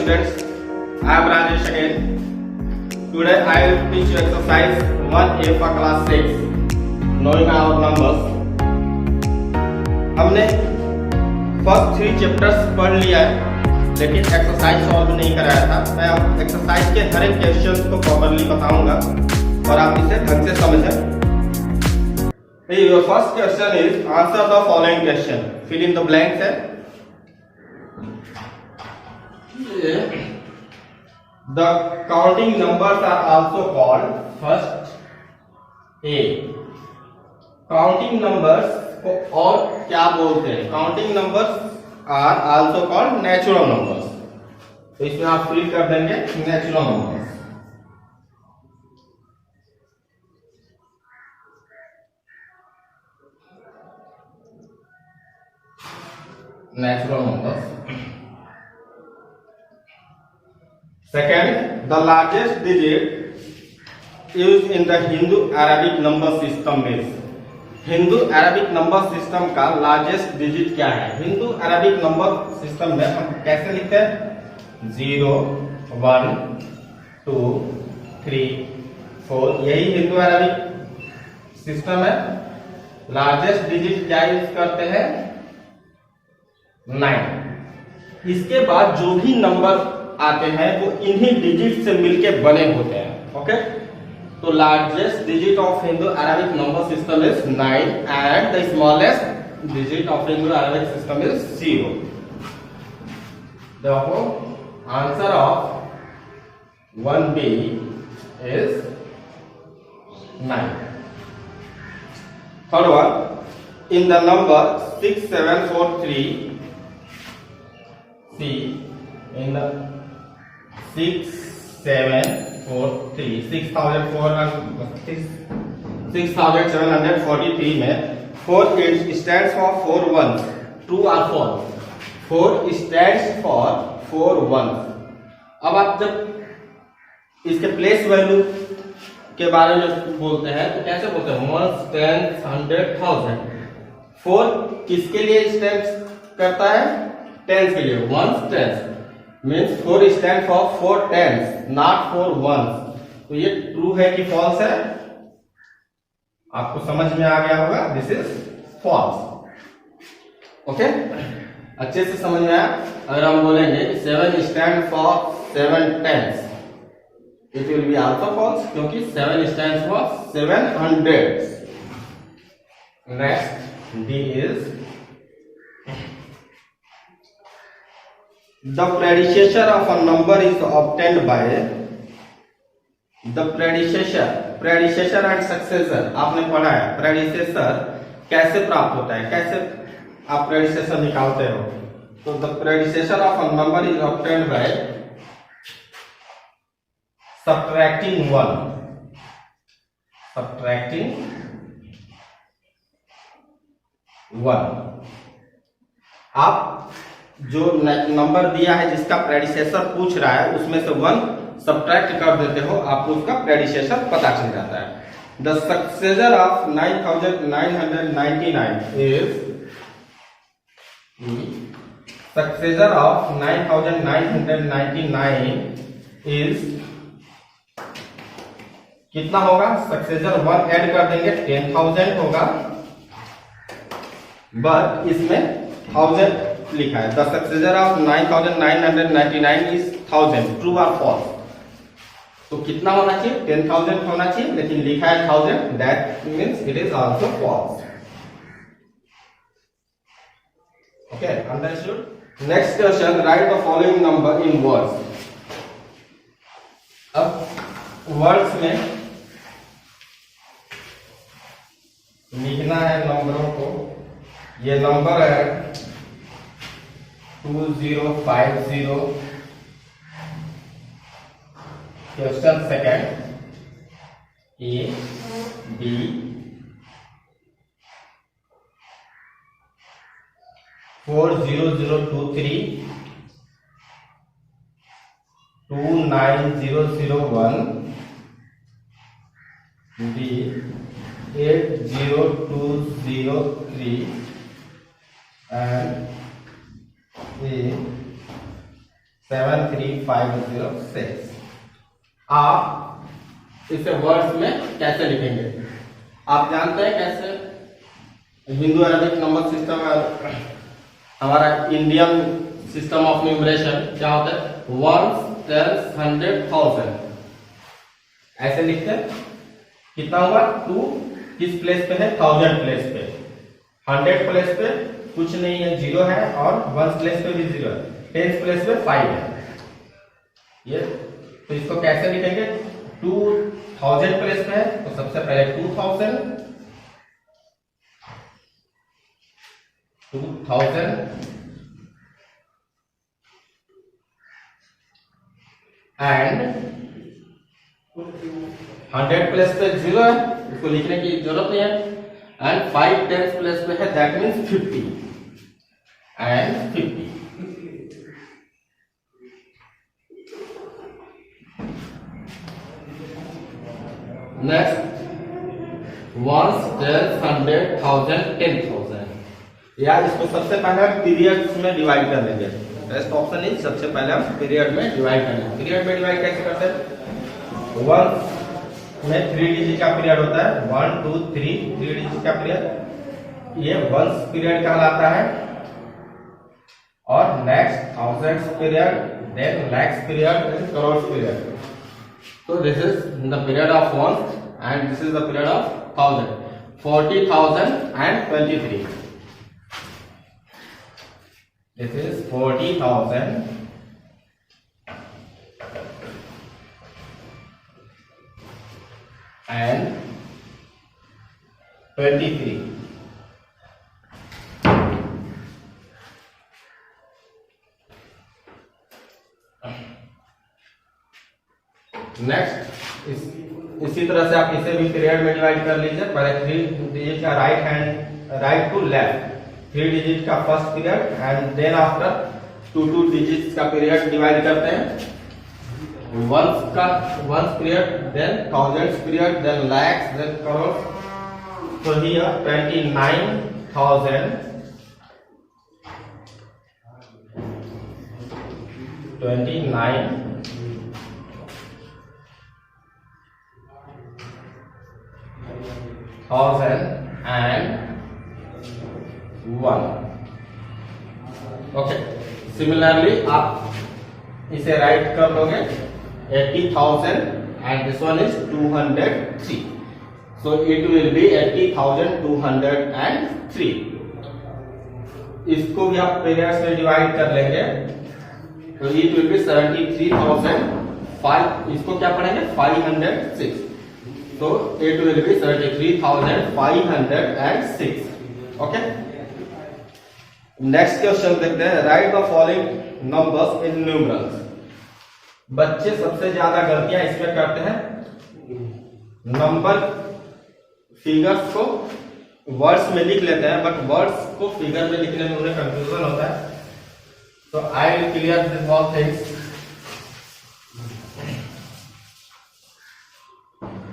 students, I am Rajesh again. Today I will teach you exercise 1A for class 6, knowing our numbers. हमने first 3 chapters पढ़ लिया है, लेकिन exercise solve नहीं कराया था। मैं एक्सरसाइज के हर एक क्वेश्चन को प्रॉपर्ली बताऊंगा और आप इसे ढंग से समझें। Your first question is answer the following question. Fill in the blanks है। The counting numbers are also called first A. Counting numbers को और क्या बोलते हैं? Counting numbers are also called natural numbers. तो इसमें आप फिल कर देंगे natural numbers. Natural numbers. Second, the largest digit used in the Hindu-Arabic number system is. Hindu-Arabic number system का largest digit क्या है? Hindu-Arabic number system में हम कैसे लिखते हैं? 0, 1, 2, 3, 4, यही Hindu-Arabic सिस्टम है। लार्जेस्ट डिजिट क्या यूज करते हैं? 9। इसके बाद जो भी नंबर आते हैं वो इन्हीं डिजिट से मिलके बने होते हैं। ओके, तो largest digit of Hindu Arabic number system is 9 and the smallest digit of Hindu Arabic system is 0। therefore answer of 1B is 9। Third one, in the number 6743 see in the 6743 में 4 it stands for 4 ones. True or false? 4 stands for 4 ones. अब आप जब इसके place value के बारे में बोलते हैं तो कैसे बोलते हैं? 1, 10, 100, 1000। 4 किसके लिए स्टैंड करता है? टेंस के लिए। 1 tens means 4 stand for 4 tens, not 4 ones. तो ये ट्रू है कि फॉल्स है? आपको समझ में आ गया होगा। This is false. ओके, अच्छे से समझ में आया। अगर हम बोलेंगे 7 stand for 7 tens, it will be also false, क्योंकि 7 stand for 700। Next D is the predecessor of a number is obtained by the predecessor and successor। आपने पढ़ा है predecessor कैसे प्राप्त होता है, कैसे आप predecessor निकालते हो? तो the predecessor of a number is obtained by subtracting 1। subtracting 1। आप जो नंबर दिया है जिसका प्रेडिसेसर पूछ रहा है उसमें से 1 सब्ट्रैक्ट कर देते हो, आपको उसका प्रेडिसेसर पता चल जाता है। The successor of 9999 is successor of 9999 is कितना होगा? सक्सेसर 1 ऐड कर देंगे 10,000 होगा, बट इसमें 1000 लिखा है। The successor of 9999 is 1000। True और फॉल्स? तो कितना होना चाहिए? 10,000 होना चाहिए, लेकिन लिखा है 1000। That means it is also false. Okay, understood. Next question, write the following number in words. अब वर्ड्स में लिखना है नंबरों को। ये नंबर है 2050। Question second, A, B, 40023, 29001, D, 80203 and A 73506। आप इसे वर्ड्स में कैसे लिखेंगे? आप जानते हैं कैसे हिंदू अरबिक नंबर सिस्टम हमारा इंडियन सिस्टम ऑफ न्यूमरेशन क्या होता है? 1s, 10s, 100, 1000 ऐसे लिखते हैं। कितना हुआ? 2 किस प्लेस पे है? 1000 प्लेस पे। 100 प्लेस पे कुछ नहीं है, 0 है, और 1 प्लेस पे भी 0 है। 10 प्लेस पे 5 है। ये तो इसको कैसे लिखेंगे? 2000 प्लेस पे है तो सबसे पहले 2000 एंड 100 प्लेस पे 0 है, इसको लिखने की जरूरत नहीं है। एंड 5 10 प्लेस पे है, that means 50 and 50। Next 1s, 10s, 100, 1000, 10,000। या इसको सबसे पहले हम पीरियड्स में डिवाइड कर लेंगे। बेस्ट ऑप्शन इज सबसे पहले हम पीरियड में डिवाइड करेंगे। पीरियड में डिवाइड कैसे करते हैं? 1 में 3 डिजिट का पीरियड होता है। 1 2 3 3 डिजिट का पीरियड, ये 1s पीरियड कहलाता है। और next 1000s period, then lakhs period, then crores period. So this is the period of 1 and this is the period of 1000, 40,000 and 23. This is 40,000 and 23. Next इसी तरह से आप इसे भी पीरियड में डिवाइड कर लीजिए। पहले 3 डिजिट का राइट टू लेफ्ट 3 डिजिट का first period and then after 2 digits का पीरियड डिवाइड करते हैं। Ones period, then thousands period, then lakhs, then crore. तो हियर 29,000 and 1। ओके, सिमिलरली आप इसे राइट कर लोगे 80,000 and this one is 203, so it will be 80,203। इसको भी आप पीरियड्स में डिवाइड कर लेंगे तो it will be 73,005। इसको क्या पढ़ेंगे? 506, so it will be 73,506। Okay, next question देखते हैं। Right the following numbers in numerals. बच्चे सबसे ज्यादा गलतियां इसमें करते हैं, नंबर फिगर्स को वर्ड्स में लिख लेते हैं बट वर्ड्स को फिगर में लिखने में उन्हें कंफ्यूजन होता है। तो I will clear this all things.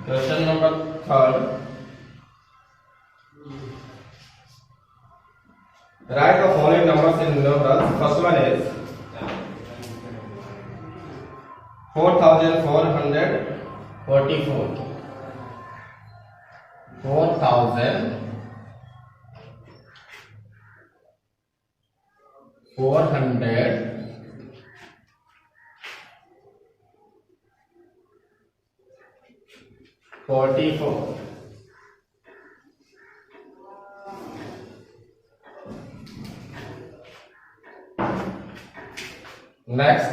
Question number 3, write the following numbers in numerals. First one is 4,444, 4,444। Next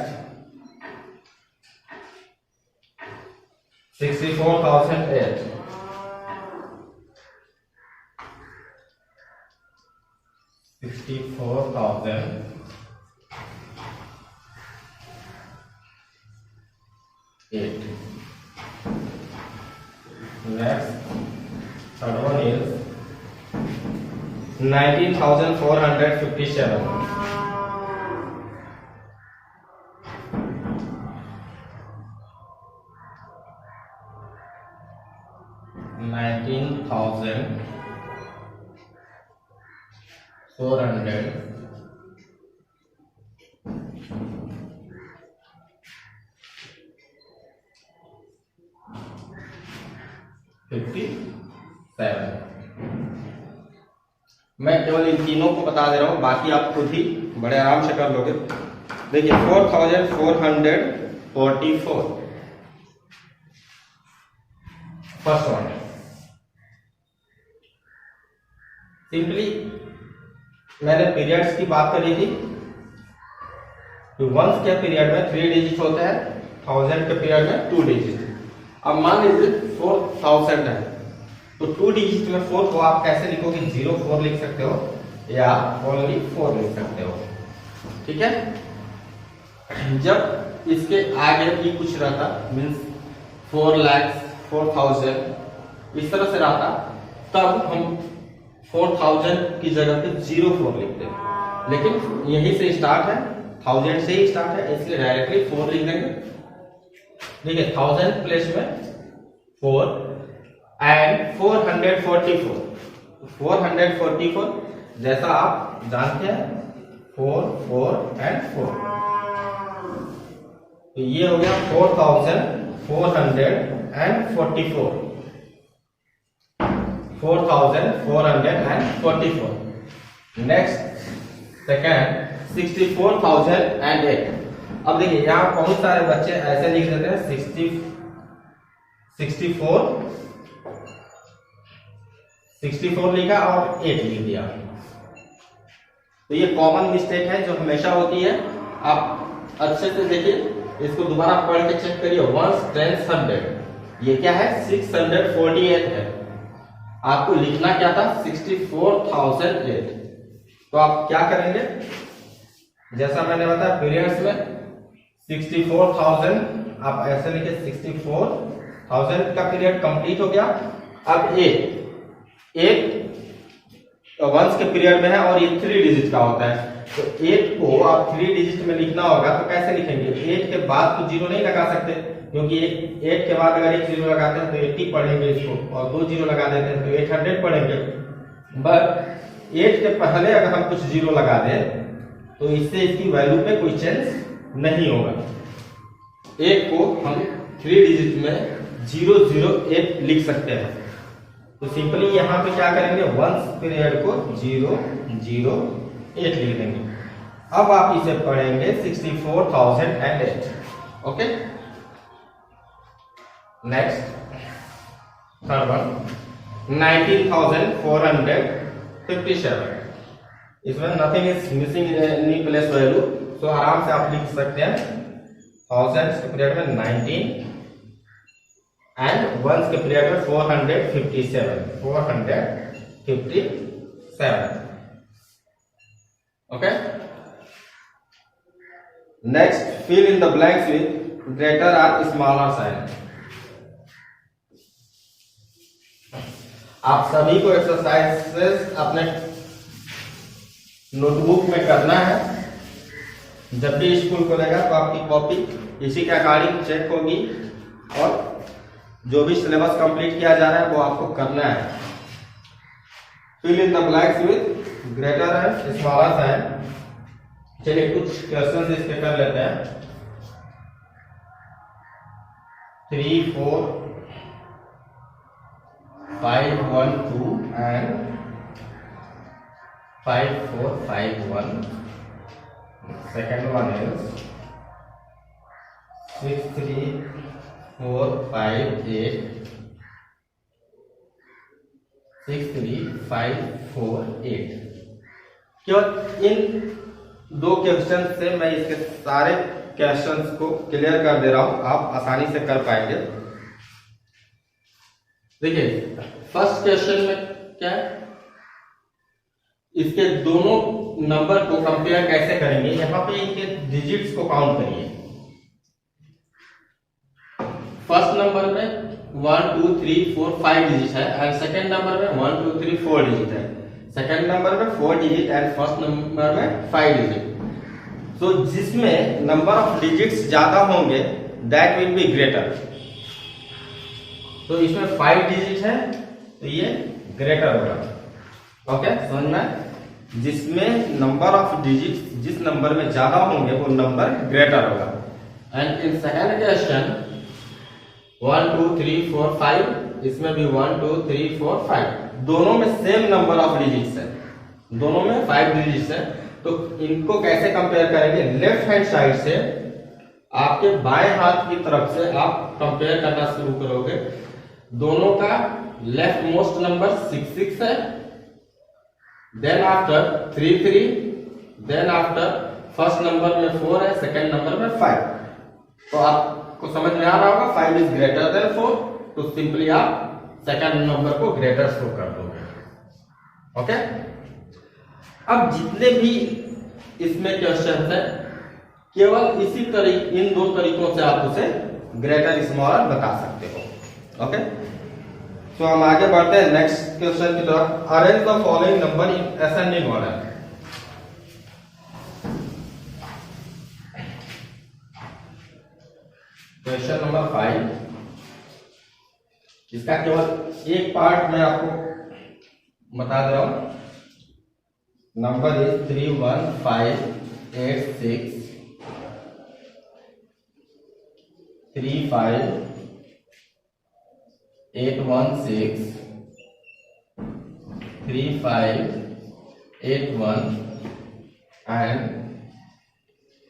64,008, 64,008। Next, third one is 19,457, 19,457। 57। मैं केवल इन तीनों को बता दे रहा हूं, बाकी आप खुद ही बड़े आराम से कर लोगे। देखिए 4444 फर्स्ट वन। सिंपली मैंने पीरियड्स की बात करी थी, तो वंस के पीरियड में 3 डिजिट होते हैं, 1000 के पीरियड में 2 डिजिट। अब मान लीजिए 4000 है, तो 2 डिजिट में 4 को आप कैसे लिखोगे? 04 लिख सकते हो या ओनली 4 लिख सकते हो, ठीक है। जब इसके आगे भी कुछ रहता, मीन्स 4 लाख 4000 इस तरह से रहता, तब हम 4000 की जगह पे 04 लिखते हैं। लेकिन यही से स्टार्ट है, 1000 से ही स्टार्ट है, इसलिए डायरेक्टली 4 लिख देंगे। देखिए 1000 प्लेस में 4 एंड 444 जैसा आप जानते हैं 4 4 एंड 4, तो ये हो गया 4444। 4444। Next second 64008। अब देखिए यहाँ बहुत सारे बच्चे ऐसे लिख देते हैं 64 लिखा और 8 लिख दिया, तो ये कॉमन मिस्टेक है जो हमेशा होती है। आप अच्छे से देखिए, इसको दोबारा पढ़ के चेक करिए। 1 10 100, ये क्या है? 648 है। आपको लिखना क्या था? 64008। तो आप क्या करेंगे? जैसा मैंने बताया पीरियड्स में 64000 आप ऐसे लिखे, 64000 का पीरियड कंप्लीट हो गया। अब 8 वंस के पीरियड में है और ये 3 डिजिट का होता है, तो 8 को आप 3 डिजिट में लिखना होगा, तो कैसे लिखेंगे? 8 के बाद तो 0 नहीं लगा सकते, क्योंकि 8 के बाद अगर 1 0 लगाते हैं तो 80 पढ़ेंगे इसको, और 2 0 लगा देते हैं तो 800 पढ़ेंगे। बट 8 के पहले अगर हम कुछ 0 लगा दें तो इससे इसकी वैल्यू पे कोई चेंज नहीं होगा। 1 को हम 3 डिजिट में 008 लिख सकते हैं। तो सिंपली यहाँ पे क्या करेंगे? वंस पीरियड को 008 लिख देंगे। अब आप इसे पढ़ेंगे 64008। Okay, next third one 19457। इसमें nothing is missing any place value, तो आराम से आप लिख सकते हैं 1000 के पीरियड में 19 एंड वंस के पीरियड में 457। Okay, next fill in the blanks with greater और स्मॉलर साइन। आप सभी को एक्सरसाइजेस अपने नोटबुक में करना है। जब भी स्कूल खुलेगा तो आपकी कॉपी इसी के अकॉर्डिंग चेक होगी, और जो भी सिलेबस कंप्लीट किया जा रहा है वो आपको करना है। Fill in the blanks with greater and smaller sign. चलिए कुछ क्वेश्चन इसके कर लेते हैं। 3 4 5 1 2 and 5 4 5 1. Second one is 6 3 4 5 8 6 3 5 4 8। केवल इन 2 क्वेश्चन से मैं इसके सारे क्वेश्चंस को क्लियर कर दे रहा हूं, आप आसानी से कर पाएंगे। देखिए फर्स्ट क्वेश्चन में क्या है, इसके दोनों नंबर को कंपेयर कैसे करेंगे? यहाँ पे इनके डिजिट्स को काउंट करिए। फर्स्ट नंबर में 1 2 3 4 5 डिजिट है, एंड सेकंड नंबर में 1 2 3 4 डिजिट है। सेकंड नंबर में 4 डिजिट एंड फर्स्ट नंबर में 5 डिजिट। तो जिसमें नंबर ऑफ डिजिट्स ज्यादा होंगे दैट विल बी ग्रेटर। तो इसमें 5 डिजिट है तो ये ग्रेटर होगा। ओके, समझ में? जिसमें नंबर ऑफ डिजिट जिस नंबर में ज्यादा होंगे वो नंबर ग्रेटर होगा। एंड इन सेकंड क्वेश्चन 1 2 3 4 5, इसमें भी 1 2 3 4 5, दोनों में सेम नंबर ऑफ डिजिट्स है, दोनों में 5 डिजिट्स है। तो इनको कैसे कंपेयर करेंगे? लेफ्ट हैंड साइड से आपके बाएं हाथ की तरफ से आप कंपेयर करना शुरू करोगे। दोनों का लेफ्ट मोस्ट नंबर 6 6 है, then after 3 3, then after first number में 4 है, सेकंड नंबर में 5। तो आपको समझ में आ रहा होगा 5 इज ग्रेटर देन 4, तो सिंपली आप सेकंड नंबर को ग्रेटर शो कर दोगे। ओके, अब जितने भी इसमें क्वेश्चन है केवल इसी इन दो तरीकों से आप उसे ग्रेटर स्मॉलर बता सकते हो। ओके, तो हम आगे बढ़ते हैं नेक्स्ट क्वेश्चन की तरफ। Arrange the following number in ascending order. Question number 5, इसका केवल एक पार्ट मैं आपको बता दे रहा हूं। Number is 3 1 5 8 6 3 5 8 1 6 3 5 8 1 and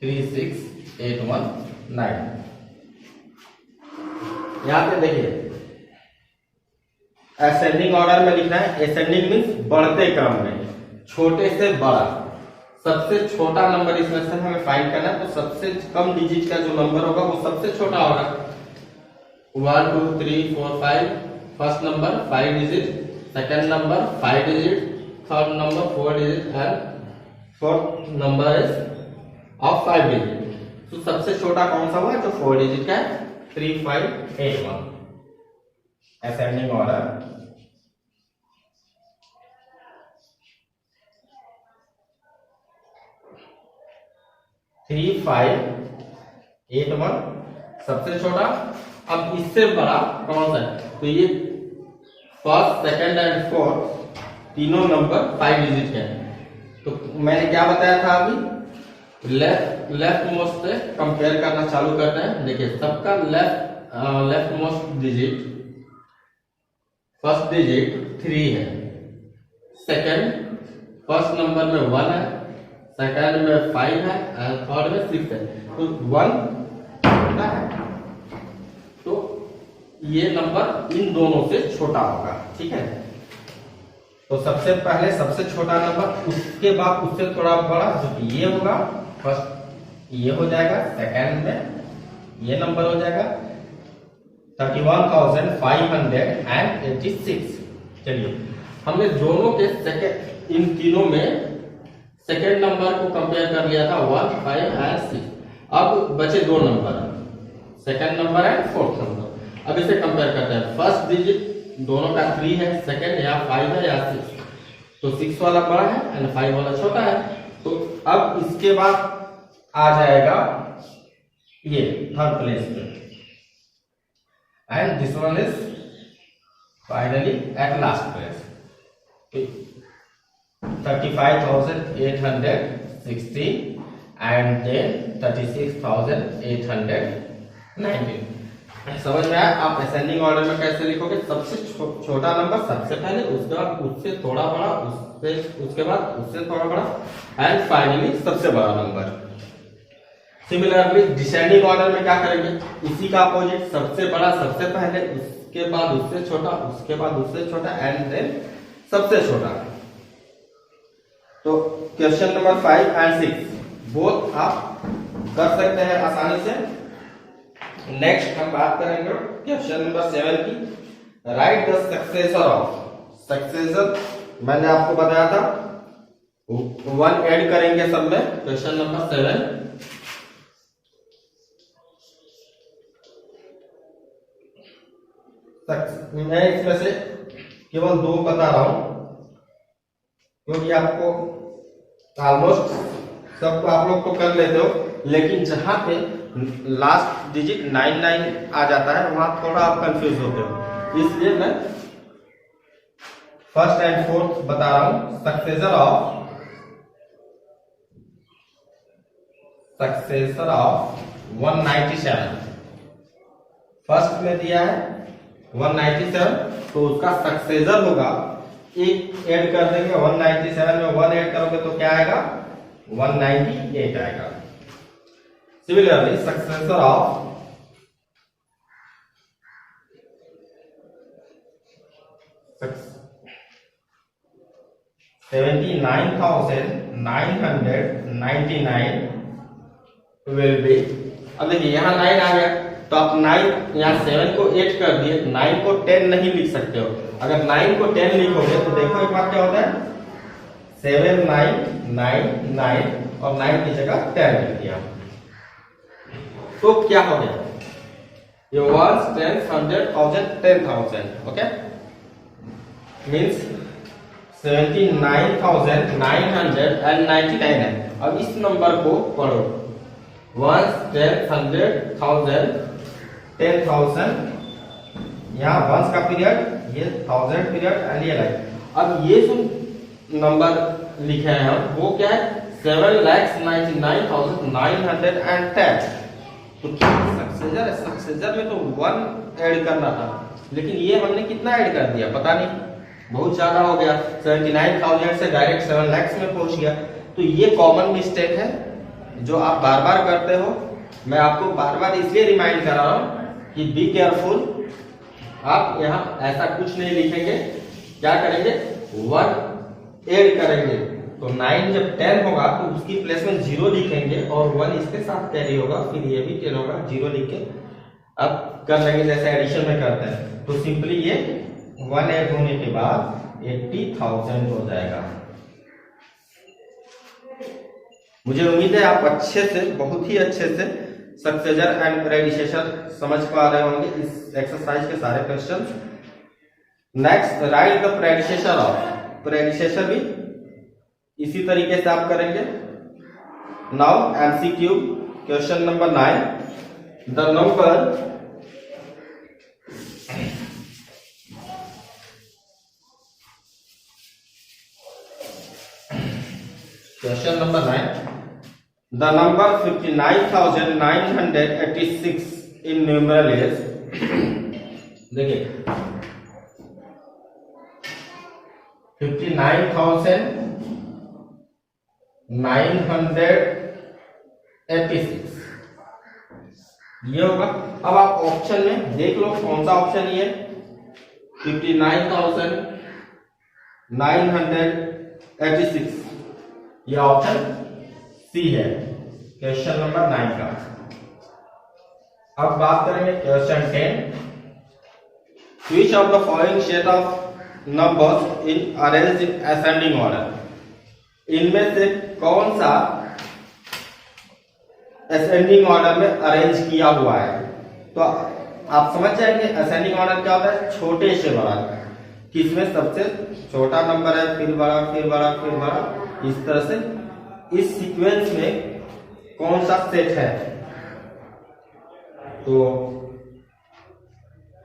3 6 8 1 9। यहां पे देखिए असेंडिंग ऑर्डर में लिखना है। असेंडिंग मीन्स बढ़ते क्रम में, छोटे से बड़ा। सबसे छोटा नंबर इसमें से हमें फाइंड करना है, तो सबसे कम डिजिट का जो नंबर होगा वो सबसे छोटा होगा। 1 2 3 4 5, first number 5 digit, second number 5 digit, third number 4 digit and fourth number is of 5 digit. तो सबसे छोटा कौन सा हुआ जो 4 डिजिट का है? 3 5 8 1 असेंडिंग ऑर्डर। थ्री 5 8 1 सबसे छोटा। अब इससे बड़ा कौन सा है? तो ये फर्स्ट सेकंड एंड फोर्थ तीनों नंबर 5 डिजिट के हैं। तो मैंने क्या बताया था अभी? लेफ्ट मोस्ट से कंपेयर करना चालू करते हैं। देखिए सबका left most digit, first digit 3 है, सेकंड फर्स्ट नंबर में 1 है, सेकंड में 5 है एंड थर्ड में 6 है। तो 1 छोटा है, तो ये नंबर इन दोनों से छोटा होगा। ठीक है, तो सबसे पहले सबसे छोटा नंबर, उसके बाद उससे थोड़ा बड़ा जो कि ये होगा। फर्स्ट ये हो जाएगा, सेकंड में ये नंबर हो जाएगा 31,586। चलिए हमने दोनों के सेकंड, इन तीनों में सेकंड नंबर को कंपेयर कर लिया था 1 5 एंड 6। अब बचे दो number, second number and fourth number. अब इसे कंपेयर करते हैं। फर्स्ट डिजिट दोनों का 3 है, सेकंड या 5 है या 6, तो 6 वाला बड़ा है एंड 5 वाला छोटा है। तो अब इसके बाद आ जाएगा ये थर्ड प्लेस पे, and this one is finally at last place 35,860 and then 36,819। समझ में आया? आप असेंडिंग ऑर्डर में कैसे लिखोगे? सबसे छोटा नंबर सबसे पहले, उसके बाद उससे थोड़ा बड़ा, उसके बाद उससे थोड़ा बड़ा एंड फाइनली सबसे बड़ा नंबर। सिमिलरली डिसेंडिंग ऑर्डर में क्या करेंगे? इसी का अपोजिट, सबसे बड़ा सबसे पहले, उसके बाद उससे छोटा, उसके बाद उससे छोटा एंड देन सबसे छोटा। तो क्वेश्चन नंबर 5 एंड 6 बोथ आप कर सकते हैं आसानी से। नेक्स्ट हम बात करेंगे क्वेश्चन नंबर 7 की। Right the successor of. Successor मैंने आपको बताया था 1 ऐड करेंगे सब में। क्वेश्चन नंबर 7, मैं इसमें से केवल 2 बता रहा हूं क्योंकि आपको ऑलमोस्ट सब आप लोग तो कर लेते हो, लेकिन जहां पे लास्ट डिजिट 99 आ जाता है वहां थोड़ा आप कंफ्यूज होते हो, इसलिए मैं फर्स्ट एंड फोर्थ बता रहा हूं। सक्सेसर ऑफ 197, फर्स्ट में दिया है 197, तो उसका सक्सेसर होगा, एक ऐड कर देंगे 197 में 1 ऐड करोगे तो क्या आएगा 198 आएगा। Similarly successor of 79,999 will be, अब देखिए यहाँ 9 आ गया तो आप 9 यहाँ 7 को 8 कर दिए, 9 को 10 नहीं लिख सकते हो। अगर 9 को 10 लिखोगे तो देखो एक बार क्या होता है 7999 और 9 की जगह 10 लिख दिया, तो क्या हो गया ये 1 10 100 1000 10,000, ओके, मीन्स 79,999 है। अब इस नंबर को पढ़ो 1 10 100 1000 10,000, यहाँ 1 का पीरियड, ये 1000 पीरियड एंड ये लाइक। अब ये जो नंबर लिखे हैं हम वो क्या है 7,99,910, तो क्या सक्सेसर है, सक्सेसर में तो 1 ऐड करना था, लेकिन ये हमने कितना ऐड कर दिया पता नहीं, बहुत ज्यादा हो गया, 79,000 से डायरेक्ट 7 लाख में पहुंच गया। तो ये कॉमन मिस्टेक है जो आप बार बार करते हो, मैं आपको बार बार इसलिए रिमाइंड कर रहा हूं कि बी केयरफुल। आप यहाँ ऐसा कुछ नहीं लिखेंगे, क्या करेंगे 1 ऐड करेंगे, तो 9 जब 10 होगा तो उसकी प्लेस में 0 लिखेंगे और 1 इसके साथ कैरी होगा, फिर ये भी 10 होगा, 0 लिख के अब कर लेंगे जैसे एडिशन में करते हैं। तो सिंपली ये 1 ऐड होने के बाद 80,000 हो जाएगा। मुझे उम्मीद है आप अच्छे से, बहुत ही अच्छे से सक्सेसर एंड प्रेडिसेसर समझ पा रहे होंगे इस एक्सरसाइज के सारे question. Next right the predecessor of, predecessor भी इसी तरीके से आप करेंगे। Now MCQ question number 9, the number Question number 9. The number 59,986 in numeral is देखिए 59,986 ये होगा। अब आप ऑप्शन में देख लो कौन सा ऑप्शन ये 59,986, ये ऑप्शन सी है क्वेश्चन नंबर 9 का। अब बात करेंगे question 10, which of the following set of numbers in arranged in ascending order, इनमें से कौन सा असेंडिंग ऑर्डर में अरेंज किया हुआ है। तो आप समझ जाएंगे असेंडिंग ऑर्डर क्या होता है, छोटे से बड़ा, किसमें सबसे छोटा नंबर है फिर बड़ा फिर बड़ा फिर बड़ा, इस तरह से इस सीक्वेंस में कौन सा सेट है। तो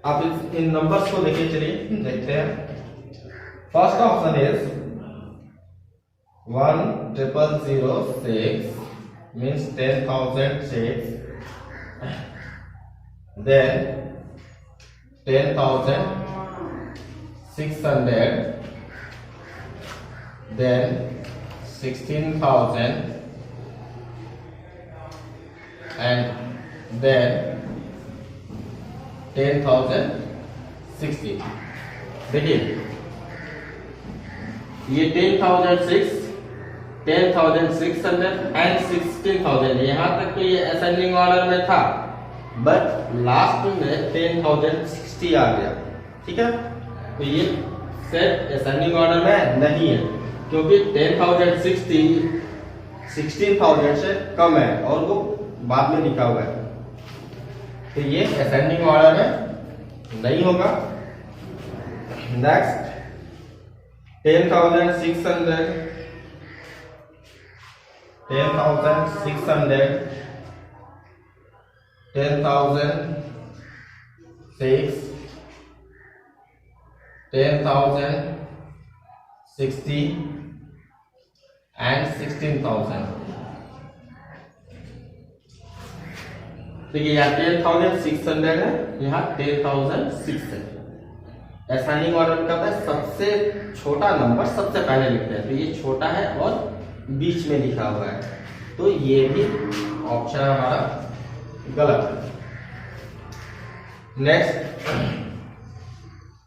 आप इन नंबर्स को लेके चलिए देखते हैं। First option is 1,006 means 10,006, then 10,600, then 16,000 and then 10,060। देखिए ये 10,006, 10,600 एंड 16,000 यहाँ तक तो ये असेंडिंग ऑर्डर में था, बट लास्ट में 10,060 आ गया, ठीक है। तो ये सेट असेंडिंग ऑर्डर में नहीं है क्योंकि 10,060 16,000 से कम है और वो बाद में लिखा हुआ है, तो ये असेंडिंग ऑर्डर में नहीं होगा। Next 10,600, 10,600, 10,006, 10,060 and 16,000। देखिए यहाँ 10,600 है, यहाँ 10,006 है। असाइनिंग ऑर्डर का है सबसे छोटा नंबर सबसे पहले लिखते हैं, तो ये छोटा है और बीच में लिखा हुआ है, तो ये भी ऑप्शन हमारा गलत है। नेक्स्ट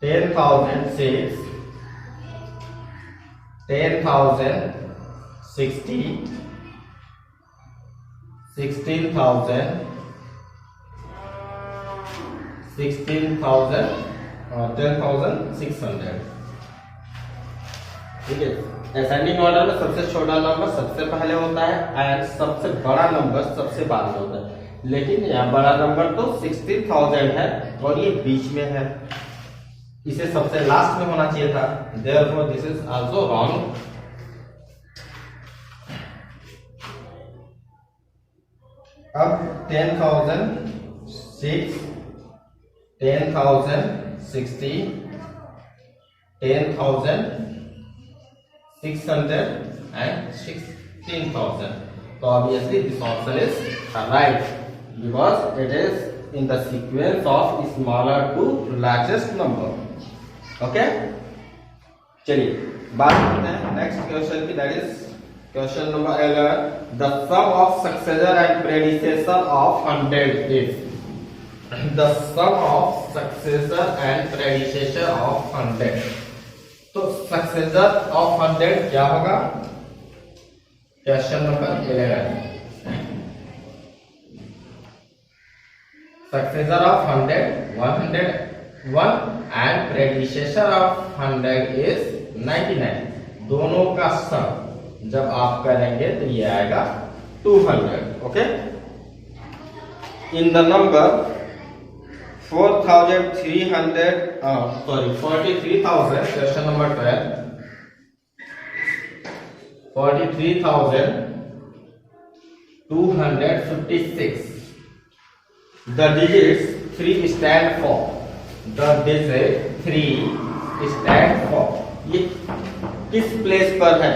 10,006, 10,060, 16,000, 16,000 और 10,600। ठीक है, असेंडिंग ऑर्डर में सबसे छोटा नंबर सबसे पहले होता है एंड सबसे बड़ा नंबर सबसे बाद में होता है, लेकिन यहाँ बड़ा नंबर तो 16,000 है और ये बीच में है, इसे सबसे लास्ट में होना चाहिए था, therefore this is also wrong। अब 10,006, 10,060, 10,600 and 16,000, so obviously this option is right because it is in the sequence of smaller to largest number। Okay, चलिए बात करते हैं नेक्स्ट क्वेश्चन की, that is question number 11। The sum of successor and predecessor of 100 is, the sum of successor and predecessor of 100, तो successor of 100 क्या होगा? Question number 11, successor of 100 101 and predecessor of 100 is 99, दोनों का सम जब आप करेंगे तो ये आएगा 200। Okay, in the number 43,000, question number 12, 43,256, the digits 3 stand for, the digit 3 stand for, ये किस प्लेस पर है?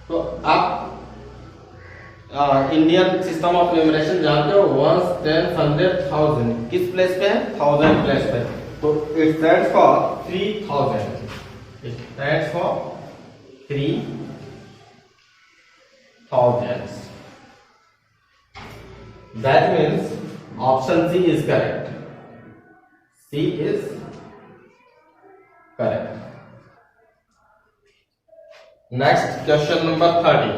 तो आप इंडियन सिस्टम ऑफ न्यूमरेशन जानते हो, 1, 10, 100, 1000 किस प्लेस पे है? 1000 प्लेस पे, तो it stands for 3000, it stands for 3000। That means option C is correct, C is correct. Next question number 13,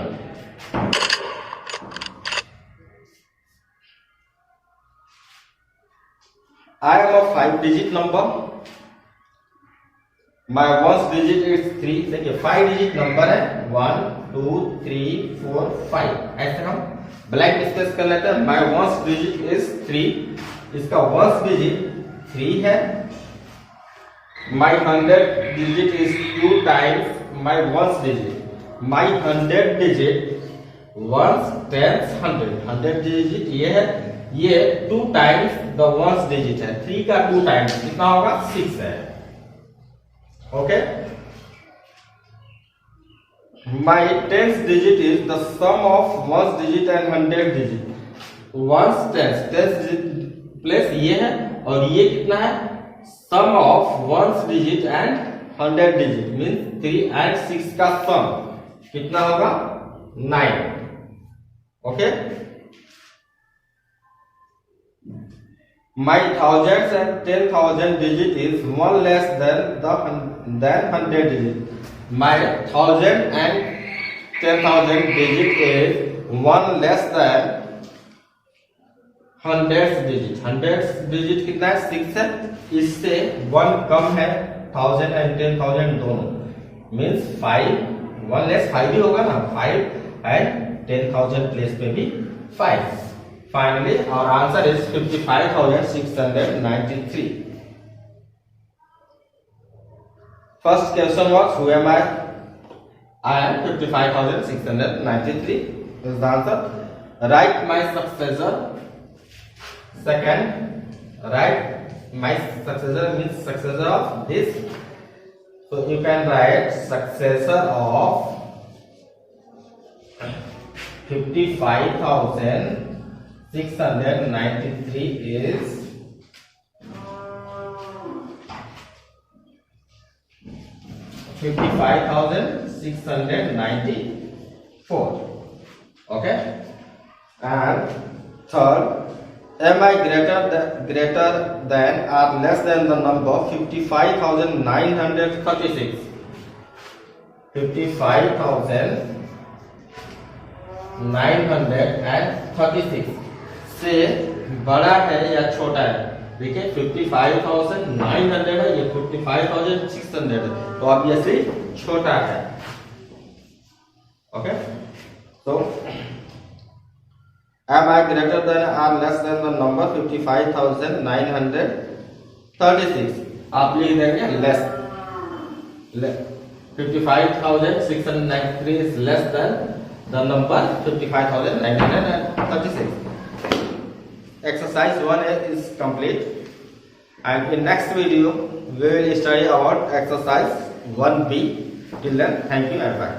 I am a 5-digit number, my 1st digit is 3। देखिए 5 digit number है, 1, 2, 3, 4, 5, ऐसे हम blank space कर लेते हैं। my 1st digit is 3, इसका 1st digit 3 है। my 100 digit is 2 times my 1st digit, my 100 digit 1, 10, 100 digit ये है, ये 2 टाइम्स द 1st डिजिट है, 3 का 2 टाइम्स कितना होगा? 6 है। Okay, my 10th digit is the sum of 1st digit and 100 digit, 1st 10th digit plus ये है और ये कितना है? sum of 1st digit and 100 digit means 3 and 6 का सम कितना होगा? 9। Okay, my thousands and 10,000 digit is 1 less than 100 digit, my 1000 and 10,000 digit is 1 less than 100 digit, 100 digit कितना है? 6 है, इससे 1 कम है, 1000 and 10,000 दोनों मीन्स 5, 1 लेस 5 ही होगा ना, 5 एंड 10,000 प्लेस पे भी 5। Finally our answer is 55,693। First question was who am I am 55,693 is the answer। Write my successor। Second, write my successor means successor of this, so you can write successor of 55,693 693 is 55,694. Okay, and third, am I greater than or less than the number 55,936? 55,936 से बड़ा है या छोटा है? देखिए 55,900 है, ये 55,600 है, तो ऑब्वियसली छोटा है. ओके, तो am I greater than or less than the number 55,936? आप लिख देंगे less. 55,693 is less than the number 55,936. Exercise 1A is complete, and in next video we will study about exercise 1B. Till then, thank you and bye.